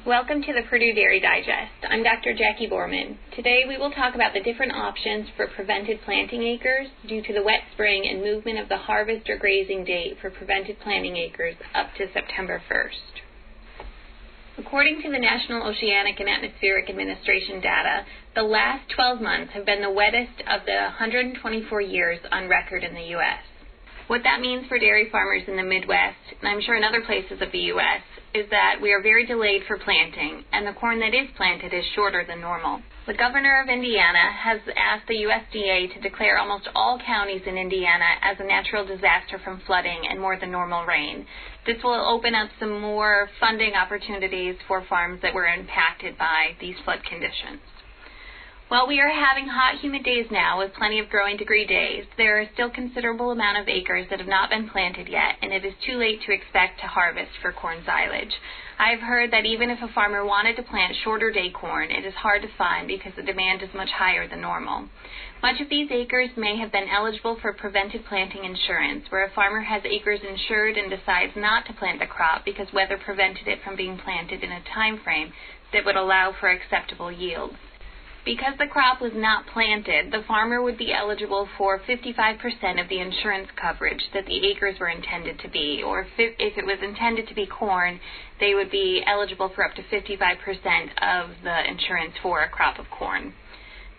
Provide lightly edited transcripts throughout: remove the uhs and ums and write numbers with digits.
Welcome to the Purdue Dairy Digest. I'm Dr. Jackie Borman. Today we will talk about the different options for prevented planting acres due to the wet spring and movement of the harvest or grazing date for prevented planting acres up to September 1st. According to the National Oceanic and Atmospheric Administration data, the last 12 months have been the wettest of the 124 years on record in the U.S. What that means for dairy farmers in the Midwest, and I'm sure in other places of the U.S., is that we are very delayed for planting, and the corn that is planted is shorter than normal. The governor of Indiana has asked the USDA to declare almost all counties in Indiana as a natural disaster from flooding and more than normal rain. This will open up some more funding opportunities for farms that were impacted by these flood conditions. While we are having hot, humid days now with plenty of growing degree days, there are still considerable amount of acres that have not been planted yet, and it is too late to expect to harvest for corn silage. I've heard that even if a farmer wanted to plant shorter day corn, it is hard to find because the demand is much higher than normal. Much of these acres may have been eligible for prevented planting insurance, where a farmer has acres insured and decides not to plant the crop because weather prevented it from being planted in a time frame that would allow for acceptable yields. Because the crop was not planted, the farmer would be eligible for 55% of the insurance coverage that the acres were intended to be, or if it was intended to be corn, they would be eligible for up to 55% of the insurance for a crop of corn.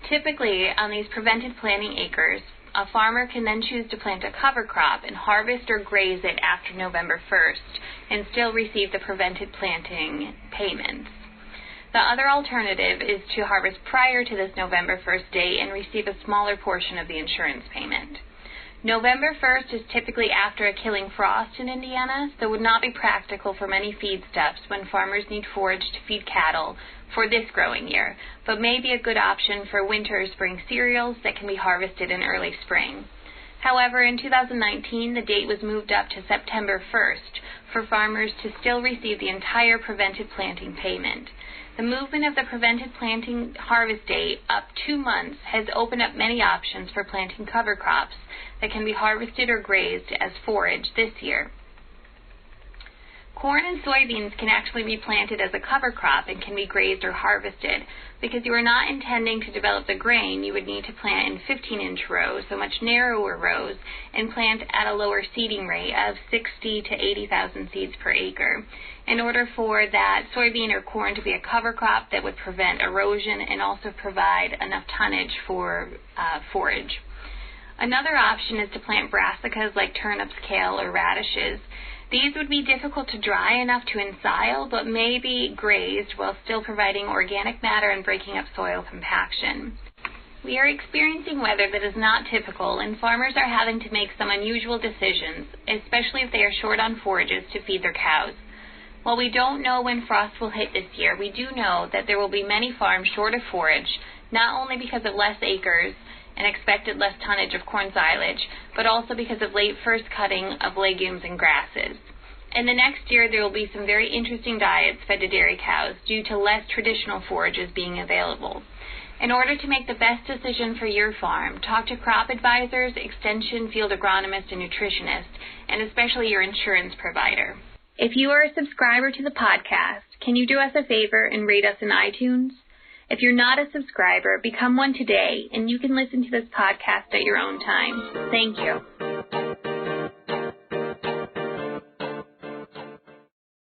Typically, on these prevented planting acres, a farmer can then choose to plant a cover crop and harvest or graze it after November 1st and still receive the prevented planting payments. The other alternative is to harvest prior to this November 1st date and receive a smaller portion of the insurance payment. November 1st is typically after a killing frost in Indiana, so would not be practical for many feedstuffs when farmers need forage to feed cattle for this growing year, but may be a good option for winter or spring cereals that can be harvested in early spring. However, in 2019, the date was moved up to September 1st for farmers to still receive the entire prevented planting payment. The movement of the prevented planting harvest date up 2 months has opened up many options for planting cover crops that can be harvested or grazed as forage this year. Corn and soybeans can actually be planted as a cover crop and can be grazed or harvested. Because you are not intending to develop the grain, you would need to plant in 15-inch rows, so much narrower rows, and plant at a lower seeding rate of 60 to 80,000 seeds per acre in order for that soybean or corn to be a cover crop that would prevent erosion and also provide enough tonnage for forage. Another option is to plant brassicas like turnips, kale, or radishes. These would be difficult to dry enough to ensile, but may be grazed while still providing organic matter and breaking up soil compaction. We are experiencing weather that is not typical, and farmers are having to make some unusual decisions, especially if they are short on forages to feed their cows. While we don't know when frost will hit this year, we do know that there will be many farms short of forage, not only because of less acres and expected less tonnage of corn silage, but also because of late first cutting of legumes and grasses. In the next year, there will be some very interesting diets fed to dairy cows due to less traditional forages being available. In order to make the best decision for your farm, talk to crop advisors, extension, field agronomists, and nutritionists, and especially your insurance provider. If you are a subscriber to the podcast, can you do us a favor and rate us in iTunes? If you're not a subscriber, become one today, and you can listen to this podcast at your own time. Thank you.